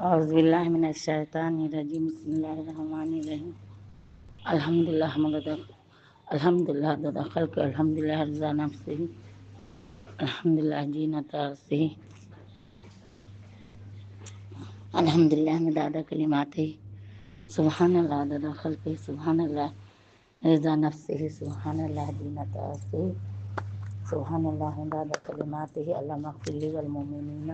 اعوذ باللہ من الشیطان الرجیم بسم اللہ الرحمن الرحیم الحمدللہ عدد خلق الحمدللہ رضا نفسہ الحمدللہ زینت عرشہ الحمدللہ مداد کلماتہ سبحان اللہ عدد خلق سبحان اللہ رضا نفسہ سبحان اللہ زینت عرشہ سبحان اللہ مداد کلماتہ اللہم اغفر لی والمؤمنین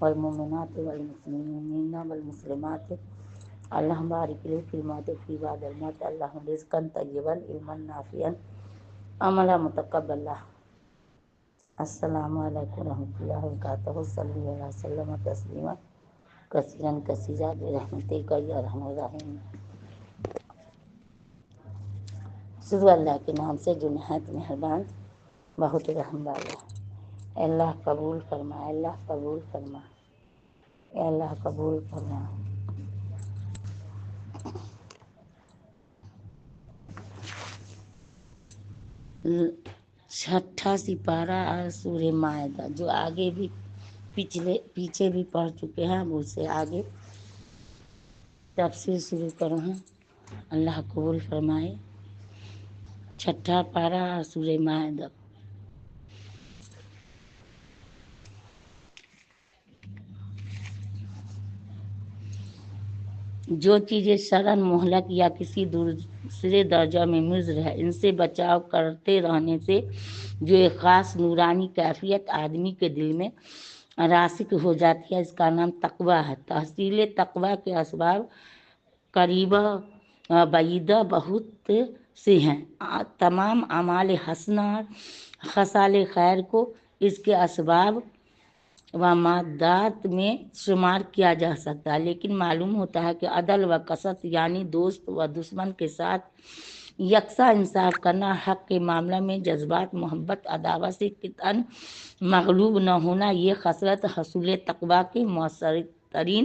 والمؤمنات والمسلمین والمسلمات اللہم بارک لی فی الموت فی بعد الموت اللہم رزقا طیبا علما نافعا عملا متقبلا۔ السلام علیکم ورحمۃ اللہ وبرکاتہ، صلی اللہ علیہ وسلم تسلیما کثیرا کثیرا برحمتک یا ارحم الراحمین۔ شروع اللہ کے نام سے جو نہایت مہربان بہت رحم والا۔ اے اللہ قبول فرما، اے اللہ قبول فرما، اے اللہ قبول فرما۔ چھٹا سپارہ اور سورہ مائدہ جو آگے بھی پیچھے بھی پڑھ چکے ہیں، اب اس سے آگے تفسیر شروع کروں ہیں۔ اللہ قبول فرمائے۔ چھٹا پارہ اور سورہ مائدہ۔ جو چیزیں شرعاً مہلک یا کسی دوسرے درجہ میں مضر ہے، ان سے بچاؤ کرتے رہنے سے جو ایک خاص نورانی کیفیت آدمی کے دل میں راسخ ہو جاتی ہے، اس کا نام تقویٰ ہے۔ تحصیل تقویٰ کے اسباب قریبہ بعیدہ بہت سے ہیں۔ تمام اعمال حسنہ اور خصال خیر کو اس کے اسباب و مادات میں شمار کیا جا سکتا ہے، لیکن معلوم ہوتا ہے کہ عدل و قسط یعنی دوست و دشمن کے ساتھ یکساں انصاف کرنا، حق کے معاملہ میں جذبات محبت عداوت سے قطعاً مغلوب نہ ہونا، یہ خصلت حصول تقویٰ کے مؤثر ترین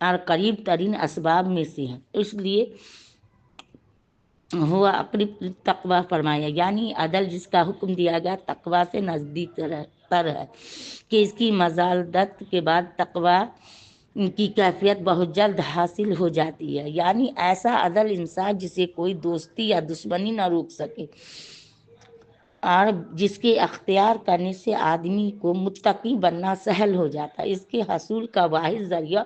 اور قریب ترین اسباب میں سے ہے۔ اس لیے ہوا اقرب تقویٰ فرمایا، یعنی عدل جس کا حکم دیا گیا تقویٰ سے نزدیک تر ہے کہ اس کی مزالدت کے بعد تقویٰ کی کیفیت بہت جلد حاصل ہو جاتی ہے، یعنی ایسا عدل انصاف جسے کوئی دوستی یا دشمنی نہ روک سکے اور جس کے اختیار کرنے سے آدمی کو متقی بننا سہل ہو جاتا ہے۔ اس کے حصول کا واحد ذریعہ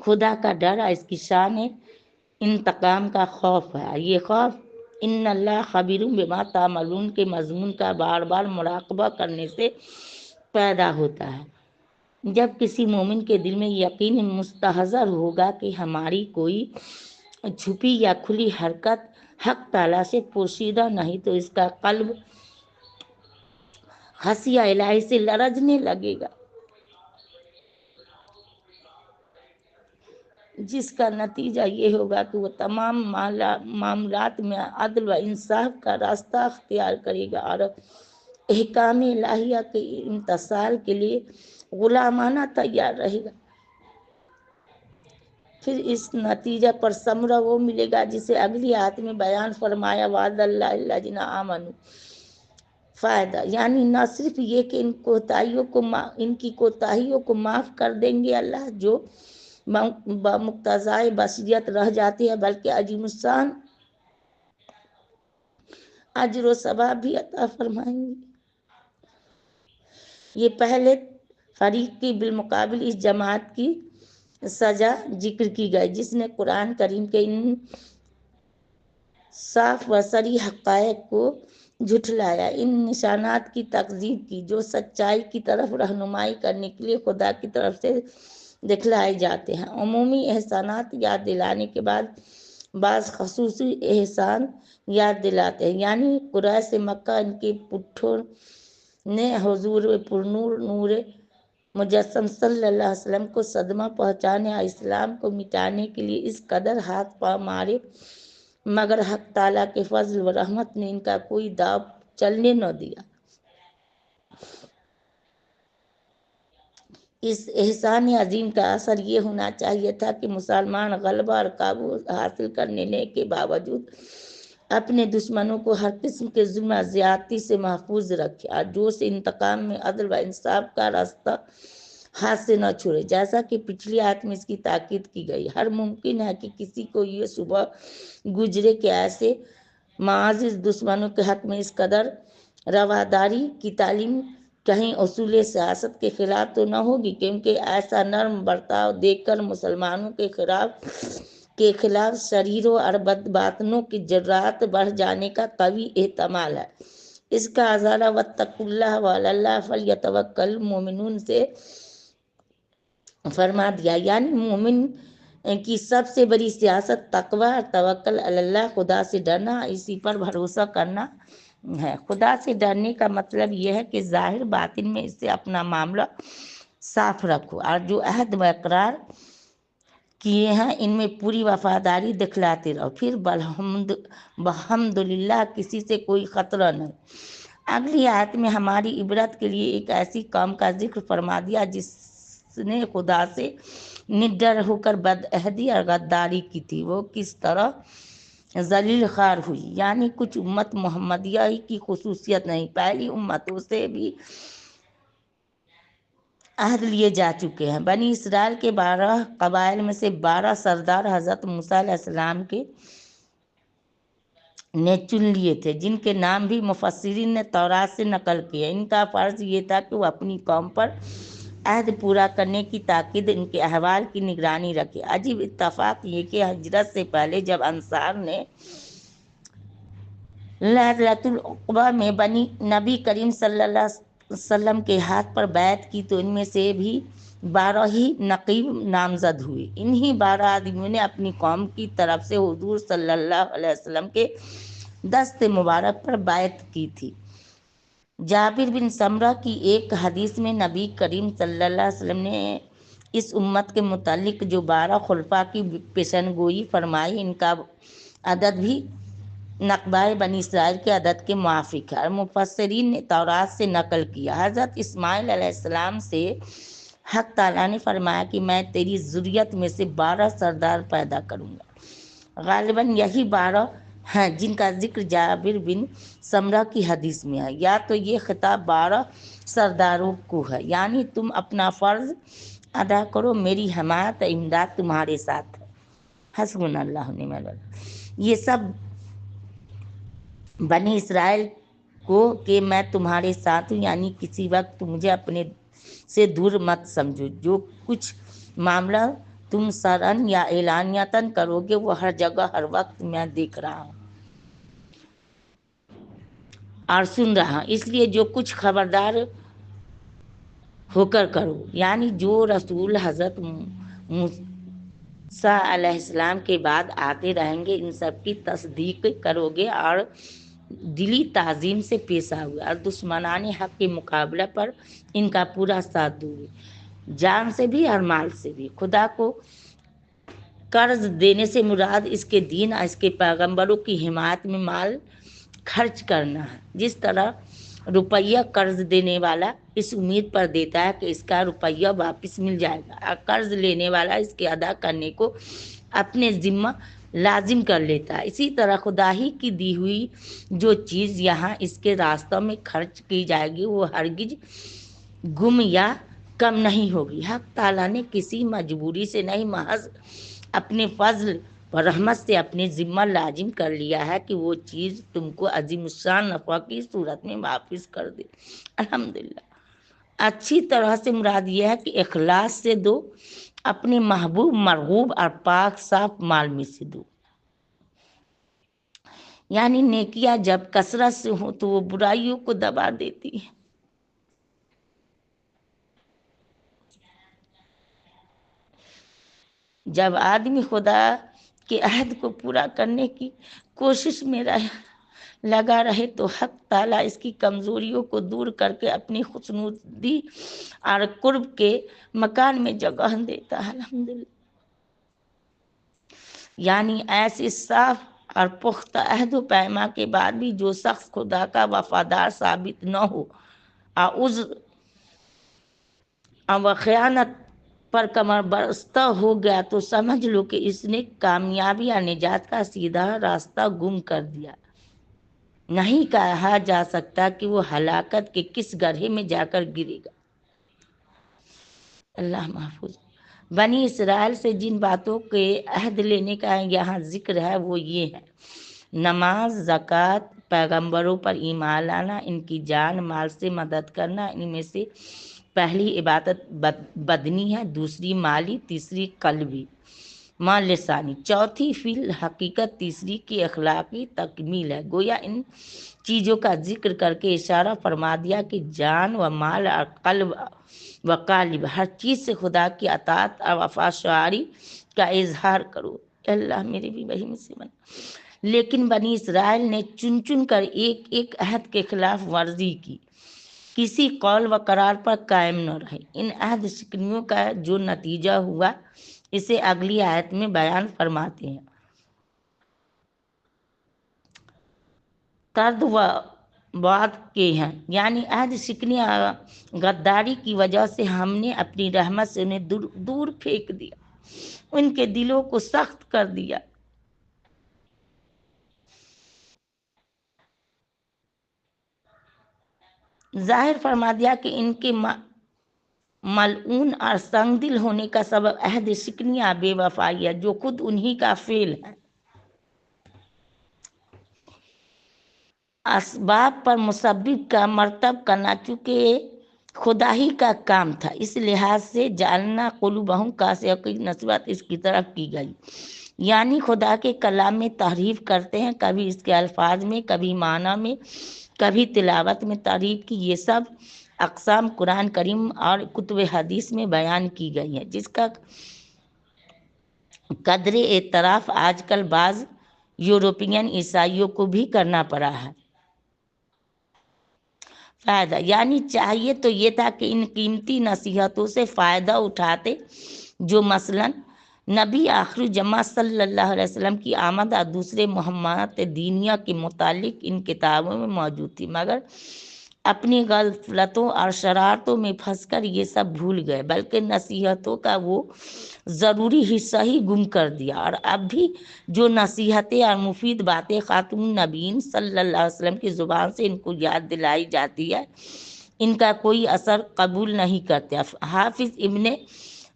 خدا کا ڈر اور اس کی شان انتقام کا خوف ہے۔ یہ خوف ان اللہ خبیر بما تعملون کے مضمون کا بار بار مراقبہ کرنے سے پیدا ہوتا ہے۔ جب کسی مومن کے دل میں یقین مستحضر ہوگا کہ ہماری کوئی چھپی یا کھلی حرکت حق تعالیٰ سے پوشیدہ نہیں، تو اس کا قلب خشیہ الہی سے لرزنے لگے گا، جس کا نتیجہ یہ ہوگا کہ وہ تمام معاملات میں عدل و انصاف کا راستہ اختیار کرے گا اور احکام الہیہ کے امتثال کے لیے غلامانہ تیار رہے گا۔ پھر اس نتیجہ پر ثمرہ وہ ملے گا جسے اگلی آیت میں بیان فرمایا، وعد اللہ الذین آمنوا فائدہ، یعنی نہ صرف یہ کہ ان کی کوتاہیوں کو معاف کر دیں گے اللہ جو بمقتضائے بشریت رہ جاتی ہے، بلکہ عظیم الشان اجر و ثواب بھی عطا فرمائیں گے۔ یہ پہلے فریق کی بالمقابل اس جماعت کی سزا ذکر کی گئی جس نے قرآن کریم کے ان صاف و صریح حقائق کو جھٹلایا، ان نشانات کی تکذیب کی جو سچائی کی طرف رہنمائی کرنے کے لیے خدا کی طرف سے دکھلائے جاتے ہیں۔ عمومی احسانات یاد دلانے کے بعد بعض خصوصی احسان یاد دلاتے ہیں، یعنی قریش مکہ ان کے پٹھوں نے حضور پرنور نور مجسم صلی اللہ علیہ وسلم کو صدمہ پہنچانے اور اسلام کو مٹانے کے لیے اس قدر ہاتھ پاؤں مارے، مگر حق تعالیٰ کے فضل و رحمت نے ان کا کوئی داؤ چلنے نہ دیا۔ اس احسان عظیم کا اثر یہ ہونا چاہیے تھا کہ مسلمان غلبہ اور قابو حاصل کرنے کے باوجود اپنے دشمنوں کو ہر قسم کے ظلم و زیادتی سے محفوظ رکھے اور جوش انتقام میں عدل و انصاف کا راستہ ہاتھ سے نہ چھوڑے، جیسا کہ پچھلی آیت میں اس کی تاکید کی گئی۔ ہر ممکن ہے کہ کسی کو یہ صبح گزرے کہ ایسے معزز دشمنوں کے حق میں اس قدر رواداری کی تعلیم کہیں اصول سیاست کے خلاف تو نہ ہوگی، کیونکہ ایسا نرم برتاؤ دیکھ کر مسلمانوں کے خلاف شریروں اور بدباطنوں کی جرات بڑھ جانے کا قوی احتمال ہے۔ اس کا ازالہ واتقوا اللہ وعلی اللہ فلیتوکل المؤمنون سے فرما دیا، یعنی مومن کی سب سے بڑی سیاست تقوی اور توکل علی اللہ، خدا سے ڈرنا، اسی پر بھروسہ کرنا ہے۔ خدا سے ڈرنے کا مطلب یہ ہے کہ ظاہر باطن میں اس سے اپنا معاملہ صاف رکھو، اور جو عہد و اقرار کیے ہیں ان میں پوری وفاداری دکھلاتے رہو، پھر بحمدللہ کسی سے کوئی خطرہ نہیں۔ اگلی آیت میں ہماری عبرت کے لیے ایک ایسی قوم کا ذکر فرما دیا جس نے خدا سے نڈر ہو کر بدعہدی اور غداری کی تھی، وہ کس طرح ذلیل خوار ہوئی۔ یعنی کچھ امت محمدیہ کی خصوصیت نہیں، پہلی امتوں سے بھی عہد لیے جا چکے ہیں۔ بنی اسرائیل کے 12 قبائل میں سے 12 سردار حضرت موسیٰ علیہ السلام نے چن لیے تھے، جن کے نام بھی مفسرین نے تورات سے نقل کیے۔ ان کا فرض یہ تھا کہ وہ اپنی قوم پر عہد پورا کرنے کی تاکید ان کے احوال کی نگرانی رکھے۔ عجیب اتفاق یہ کہ ہجرت سے پہلے جب انصار نے لیلۃ العقبہ میں نبی کریم صلی اللہ علیہ وسلم کے ہاتھ پر بیعت کی تو ان میں سے بھی 12 ہی نقیب نامزد ہوئے۔ انہی 12 آدمیوں نے اپنی قوم کی طرف سے حضور صلی اللہ علیہ وسلم کے دست مبارک پر بیعت کی تھی۔ جابر بن سمرہ کی ایک حدیث میں نبی کریم صلی اللہ علیہ وسلم نے اس امت کے متعلق جو 12 خلفاء کی پیشن گوئی فرمائی، ان کا عدد بھی نقبۂ بنی اسرائیل کے عدد کے موافق ہے، اور مفسرین نے تورات سے نقل کیا۔ حضرت اسماعیل علیہ السلام سے حق تعالیٰ نے فرمایا کہ میں تیری ذریت میں سے 12 سردار پیدا کروں گا۔ غالباً یہی 12 ہیں جن کا ذکر جابر بن سمرہ کی حدیث میں ہے۔ یا تو یہ خطاب 12 سرداروں کو ہے، یعنی تم اپنا فرض ادا کرو، میری حمایت و امداد تمہارے ساتھ ہے، حسبنا اللہ ونعم الوکیل۔ یہ سب بنی اسرائیل کو کہ میں تمہارے ساتھ ہوں، یعنی کسی وقت مجھے اپنے سے دور مت سمجھو۔ جو کچھ معاملہ تم سرن یا اعلانیتاً کرو گے وہ ہر جگہ ہر وقت میں دیکھ رہا ہوں اور سن رہا ہوں، اس لیے جو کچھ خبردار ہو کر کرو۔ یعنی جو رسول حضرت موسیٰ علیہ السلام کے بعد آتے رہیں گے ان سب کی تصدیق کرو گے اور دلی تعظیم سے پیش آؤ گے، اور دشمنان حق کے مقابلہ پر ان کا پورا ساتھ دو گے، جان سے بھی اور مال سے بھی۔ خدا کو قرض دینے سے مراد اس کے دین اور اس کے پیغمبروں کی حمایت میں مال خرچ کرنا ہے۔ جس طرح روپیہ قرض دینے والا اس امید پر دیتا ہے کہ اس کا روپیہ واپس مل جائے گا، اور قرض لینے والا اس کے ادا کرنے کو اپنے ذمہ لازم کر لیتا ہے، اسی طرح خدا ہی کی دی ہوئی جو چیز یہاں اس کے راستوں میں خرچ کی جائے گی وہ ہرگز گم یا کم نہیں ہوگی۔ حق تعالیٰ نے کسی مجبوری سے نہیں، محض اپنے فضل اور رحمت سے اپنے ذمہ لازم کر لیا ہے کہ وہ چیز تم کو عظیم الشان نفع کی صورت میں واپس کر دے۔ الحمدللہ۔ اچھی طرح سے مراد یہ ہے کہ اخلاص سے دو، اپنے محبوب مرغوب اور پاک صاف مال میں سے دو۔ یعنی نیکیاں جب کثرت سے ہوں تو وہ برائیوں کو دبا دیتی ہیں۔ جب آدمی خدا کے عہد کو پورا کرنے کی کوشش میں لگا رہے تو حق تعالیٰ اس کی کمزوریوں کو دور کر کے اپنی خوشنودی اور قرب کے مکان میں جگہ دیتا ہے۔ الحمدللہ۔ یعنی ایسے صاف اور پختہ عہد و پیما کے بعد بھی جو شخص خدا کا وفادار ثابت نہ ہو اور عذر و خیانت پر کمر بستہ ہو گیا تو سمجھ لو کہ اس نے کامیابی اور نجات کا سیدھا راستہ گم کر دیا۔ نہیں کہا جا سکتا کہ وہ ہلاکت کے کس گڑھے میں جا کر گرے گا۔ اللہ محفوظ۔ بنی اسرائیل سے جن باتوں کے عہد لینے کا یہاں ذکر ہے وہ یہ ہے: نماز، زکوٰۃ، پیغمبروں پر ایمان لانا، ان کی جان مال سے مدد کرنا۔ ان میں سے پہلی عبادت بدنی ہے، دوسری مالی، تیسری قلبی ماں لسانی، چوتھی فی الحقیقت، تیسری کی اخلاقی تکمیل ہے۔ گویا ان چیزوں کا ذکر کر کے اشارہ فرما دیا کہ جان و مال اور قلب و قالب ہر چیز سے خدا کی اطاعت اور وفاداری کا اظہار کرو۔ اللہ میرے بھی وہی میں سے بنا۔ لیکن بنی اسرائیل نے چن چن کر ایک ایک عہد کے خلاف ورزی کی، کسی قول و قرار پر قائم نہ رہے۔ ان عہد شکنیوں کا جو نتیجہ ہوا اسے اگلی آیت میں بیان فرماتے ہیں: ترد و بات کے ہیں، یعنی عہد شکنی اور غداری کی وجہ سے ہم نے اپنی رحمت سے انہیں دور پھینک دیا، ان کے دلوں کو سخت کر دیا۔ ظاہر فرما دیا کہ ان کے ملعون اور سنگ دل ہونے کا سبب عہد شکنی اور بے وفائی ہے، جو خود انہی کا فعل ہے۔ اسباب پر مسبب کا مرتب کرنا چونکہ خدا ہی کا کام تھا، اس لحاظ سے جعلنا قلوبہم قاسیۃ نسبت اس کی طرف کی گئی، یعنی خدا کے کلام میں تحریف کرتے ہیں، کبھی اس کے الفاظ میں، کبھی معنی میں، کبھی تلاوت میں تحریف کی۔ یہ سب اقسام قرآن کریم اور کتب حدیث میں بیان کی گئی ہیں، جس کا قدر اعتراف آج کل بعض یورپین عیسائیوں کو بھی کرنا پڑا ہے۔ فائدہ، یعنی چاہیے تو یہ تھا کہ ان قیمتی نصیحتوں سے فائدہ اٹھاتے جو مثلاً نبی آخر جماع صلی اللہ علیہ وسلم کی آمد اور دوسرے مہمات دینیہ کے متعلق ان کتابوں میں موجود تھی، مگر اپنی غفلتوں اور شرارتوں میں پھنس کر یہ سب بھول گئے، بلکہ نصیحتوں کا وہ ضروری حصہ ہی گم کر دیا۔ اور اب بھی جو نصیحتیں اور مفید باتیں خاتم النبیین صلی اللہ علیہ وسلم کی زبان سے ان کو یاد دلائی جاتی ہے، ان کا کوئی اثر قبول نہیں کرتے۔ حافظ ابن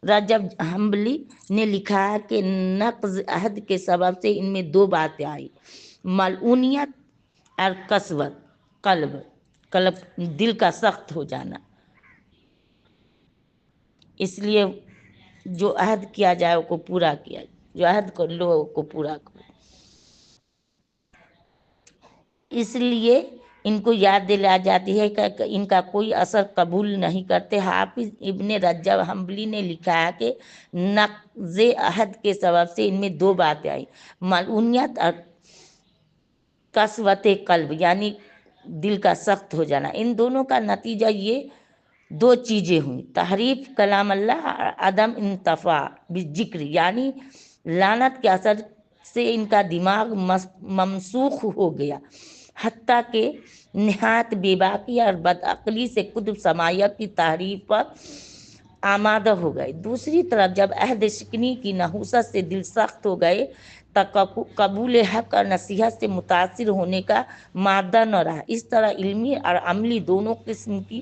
رجب حنبلی نے لکھا ہے کہ نقض عہد کے سبب سے ان میں دو باتیں آئی: ملعونیت اور قسوت قلب دل کا سخت ہو جانا۔ اس لیے جو عہد کیا جائے وہ کو پورا کیا جائے، جو عہد کر لو وہ کو پورا کرو۔ اس لیے ان کو یاد دلا جاتی ہے کہ ان کا کوئی اثر قبول نہیں کرتے۔ حافظ ابن رجب حنبلی نے لکھا ہے کہ نقض عہد کے سبب سے ان میں دو باتیں آئی: ملعونیت اور قسوت قلب، یعنی دل کا سخت ہو جانا۔ ان دونوں کا نتیجہ یہ دو چیزیں ہوئیں: تحریف کلام اللہ اور عدم انتفاع بالذکر، یعنی لعنت کے اثر سے ان کا دماغ ممسوخ ہو گیا، حتیٰ کہ نہایت بے باکی اور بدعقلی سے کتب سماعیہ کی تحریف پر آمادہ ہو گئے۔ دوسری طرف جب عہد شکنی کی نحوست سے دل سخت ہو گئے تو قبول حق اور نصیحت سے متاثر ہونے کا مادہ نہ رہا۔ اس طرح علمی اور عملی دونوں قسم کی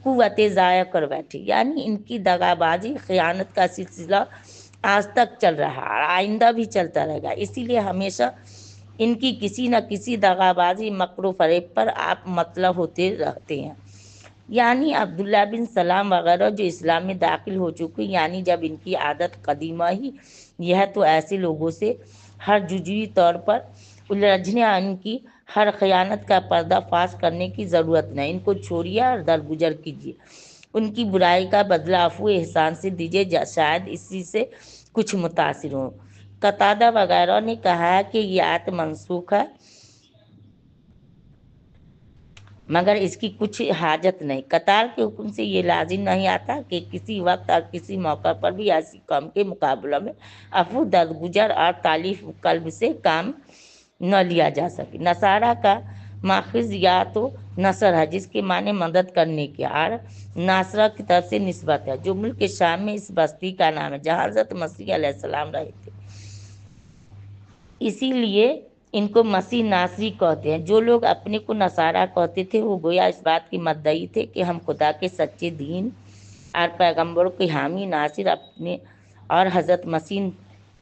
قوتیں ضائع کر بیٹھی، یعنی ان کی دغا بازی، خیانت کا سلسلہ آج تک چل رہا اور آئندہ بھی چلتا رہے گا۔ اسی لیے ہمیشہ ان کی کسی نہ کسی دغا بازی، مکر و فریب پر آپ مطلع ہوتے رہتے ہیں۔ یعنی عبداللہ بن سلام وغیرہ جو اسلام میں داخل ہو چکے، یعنی جب ان کی عادت قدیمہ ہی یہ ہے تو ایسے لوگوں سے ہر جزوی طور پر الجھنے اور ان کی ہر خیانت کا پردہ فاش کرنے کی ضرورت نہیں۔ ان کو چھوڑیے اور درگزر کیجیے، ان کی برائی کا بدلہ عفو احسان سے دیجیے، شاید اسی سے کچھ متاثر ہوں۔ قتادہ وغیرہ نے کہا ہے کہ یہ آیت منسوخ ہے، مگر اس کی کچھ حاجت نہیں۔ قطار کے حکم سے یہ لازم نہیں آتا کہ کسی وقت اور کسی موقع پر بھی ایسی قوم کے مقابلہ میں عفو، درگزر اور تالیف قلب سے کام نہ لیا جا سکے۔ نصارہ کا ماخذ یا تو نصر ہے، جس کے معنی مدد کرنے کے، اور ناصرہ کی طرف سے نسبت ہے، جو ملک شام میں اس بستی کا نام ہے جہاں حضرت مسیح علیہ السلام رہے تھے۔ اسی لیے ان کو مسیح ناصری کہتے ہیں۔ جو لوگ اپنے کو نصارہ کہتے تھے وہ گویا اس بات کے مدعی تھے کہ ہم خدا کے سچے دین اور پیغمبروں کے حامی ناصر اپنے اور حضرت مسیح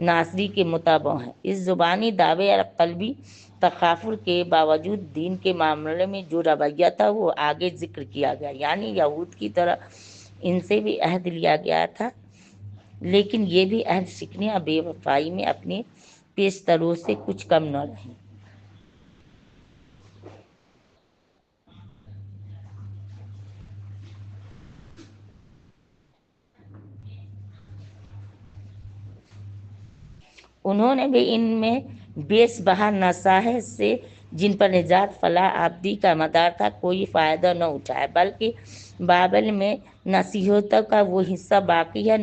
ناصری کے متابع ہیں۔ اس زبانی دعوے اور قلبی تقافر کے باوجود دین کے معاملے میں جو رویہ تھا وہ آگے ذکر کیا گیا، یعنی یہود کی طرح ان سے بھی عہد لیا گیا تھا، لیکن یہ بھی عہد شکنی اور بے وفائی میں اپنے پیشتروں سے کچھ کم نہ رہے۔ انہوں نے بھی ان میں بیس بہا نصاحت سے جن پر نجات فلاح آبدی کا مدار تھا کوئی فائدہ نہ اٹھایا، بلکہ بابل میں نصیحتوں کا وہ حصہ باقی ہی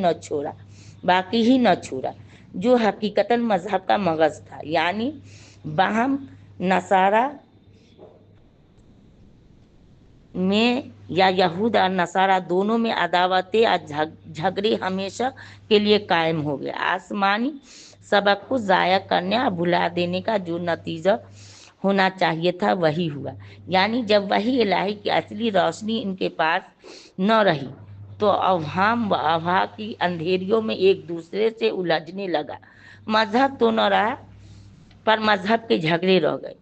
نہ چھوڑا جو حقیقتاً مذہب کا مغز تھا، یعنی باہم نصارہ میں یا یہود اور نصارہ دونوں میں عداوتیں اور جھگڑے ہمیشہ کے لیے قائم ہو گئے۔ آسمانی سبق کو ضائع کرنے اور بھلا دینے کا جو نتیجہ ہونا چاہیے تھا وہی ہوا، یعنی جب وحی الہی کی اصلی روشنی ان کے پاس نہ رہی تو اوہام و افواہ کی اندھیریوں میں ایک دوسرے سے الجھنے لگا۔ مذہب تو نہ رہا پر مذہب کے جھگڑے رہ گئے،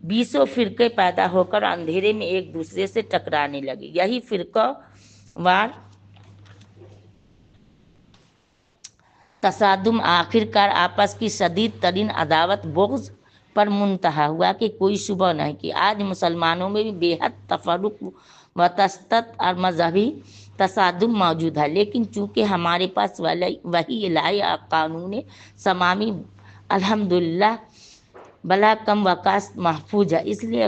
بیسوں فرقے پیدا ہو کر اندھیرے میں ایک دوسرے سے ٹکرانے لگے۔ یہی فرقہ وار تصادم آخر کار آپس کی شدید ترین عداوت بغض پر منتہی ہوا کہ کوئی شبہ نہیں کہ آج مسلمانوں میں بھی بے حد تفرق و تشدد اور مذہبی تصادم موجود ہے، لیکن چونکہ ہمارے پاس وحی الہی اور قانون سماوی الحمدللہ بلا کم وکاست محفوظ ہے، اس لیے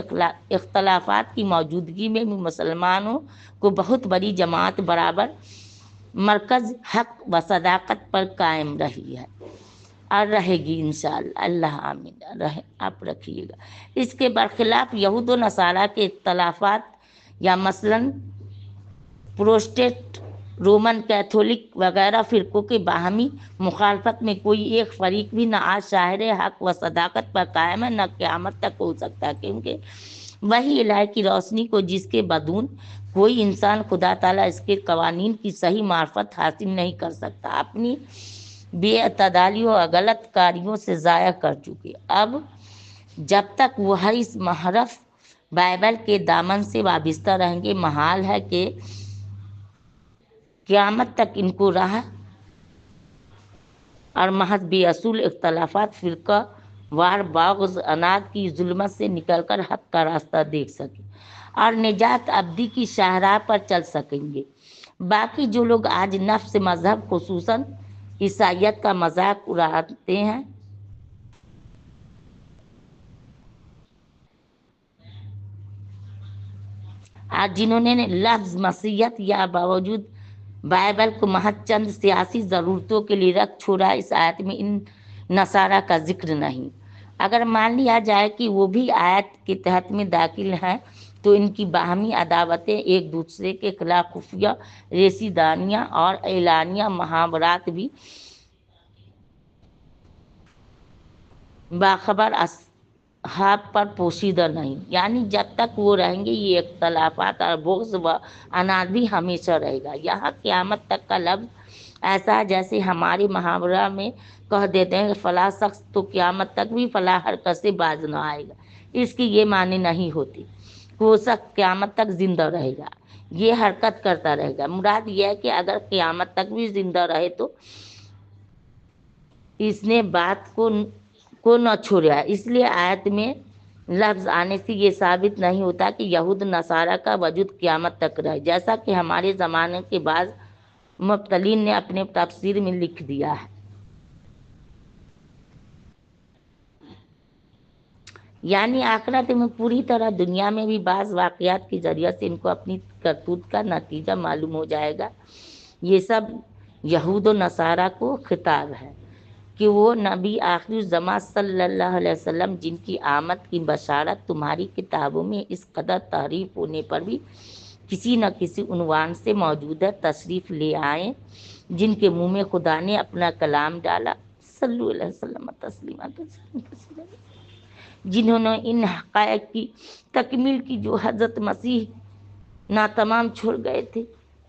اختلافات کی موجودگی میں بھی مسلمانوں کو بہت بڑی جماعت برابر مرکز حق و صداقت پر قائم رہی ہے اور رہے گی انشاءاللہ۔ اللہ آمین۔ آپ رکھیے گا۔ اس کے برخلاف یہود و نصارہ کے اختلافات یا مثلاً پروٹسٹنٹ، رومن کیتھولک وغیرہ فرقوں کے باہمی مخالفت میں کوئی ایک فریق بھی نہ آج شاہر حق و صداقت پر قائم ہے نہ قیامت تک ہو سکتا، کیونکہ وحی الہی کی روشنی کو جس کے بدون کوئی انسان خدا تعالیٰ اس کے قوانین کی صحیح معرفت حاصل نہیں کر سکتا، اپنی بے اعتدالیوں اور غلط کاریوں سے ضائع کر چکے۔ اب جب تک وہ اس محرف بائبل کے دامن سے وابستہ رہیں گے، محال ہے کہ قیامت تک ان کو راہ اور محض بے اصول اختلافات، فرقہ وار بغض اناد کی ظلمت سے نکل کر حق کا راستہ دیکھ سکیں اور نجات ابدی کی شاہراہ پر چل سکیں گے۔ باقی جو لوگ آج نفس مذہب خصوصاً عیسائیت کا مذاق اڑاتے ہیں، آج جنہوں نے لفظ مسیحیت یا باوجود بائبل کو محض چند سیاسی ضرورتوں کے لیے رکھ چھوڑا، اس آیت میں ان نصارہ کا ذکر نہیں۔ اگر مان لیا جائے کہ وہ بھی آیت کے تحت میں داخل ہیں تو ان کی باہمی عداوتیں، ایک دوسرے کے خلاف خفیہ رسیدانیاں اور اعلانیہ محاورات بھی باخبر اصحاب پر پوشیدہ نہیں، یعنی جب تک وہ رہیں گے یہ اختلافات اور بغض و اناد بھی ہمیشہ رہے گا۔ یہاں قیامت تک کا لفظ ایسا ہے جیسے ہمارے محاورہ میں کہہ دیتے ہیں کہ فلاں شخص تو قیامت تک بھی فلاں حرکت سے باز نہ آئے گا، اس کی یہ معنی نہیں ہوتی کہ وہ شخص قیامت تک زندہ رہے گا، یہ حرکت کرتا رہے گا۔ مراد یہ ہے کہ اگر قیامت تک بھی زندہ رہے تو اس نے بات کو نہ چھوڑا۔ اس لیے آیت میں لفظ آنے سے یہ ثابت نہیں ہوتا کہ یہود نصارہ کا وجود قیامت تک رہے، جیسا کہ ہمارے زمانے کے بعض مبطلین نے اپنے تفسیر میں لکھ دیا ہے۔ یعنی آخرت میں پوری طرح دنیا میں بھی بعض واقعات کے ذریعے سے ان کو اپنی کرتوت کا نتیجہ معلوم ہو جائے گا۔ یہ سب یہود و نصارہ کو خطاب ہے کہ وہ نبی آخر الزماں صلی اللہ علیہ وسلم جن کی آمد کی بشارت تمہاری کتابوں میں اس قدر تعریف ہونے پر بھی کسی نہ کسی عنوان سے موجود ہے، تشریف لے آئیں، جن کے منہ میں خدا نے اپنا کلام ڈالا، صلی اللہ علیہ وسلم تسلیما کثیرا، جنہوں نے ان حقائق کی تکمیل کی جو حضرت مسیح ناتمام چھوڑ گئے تھے۔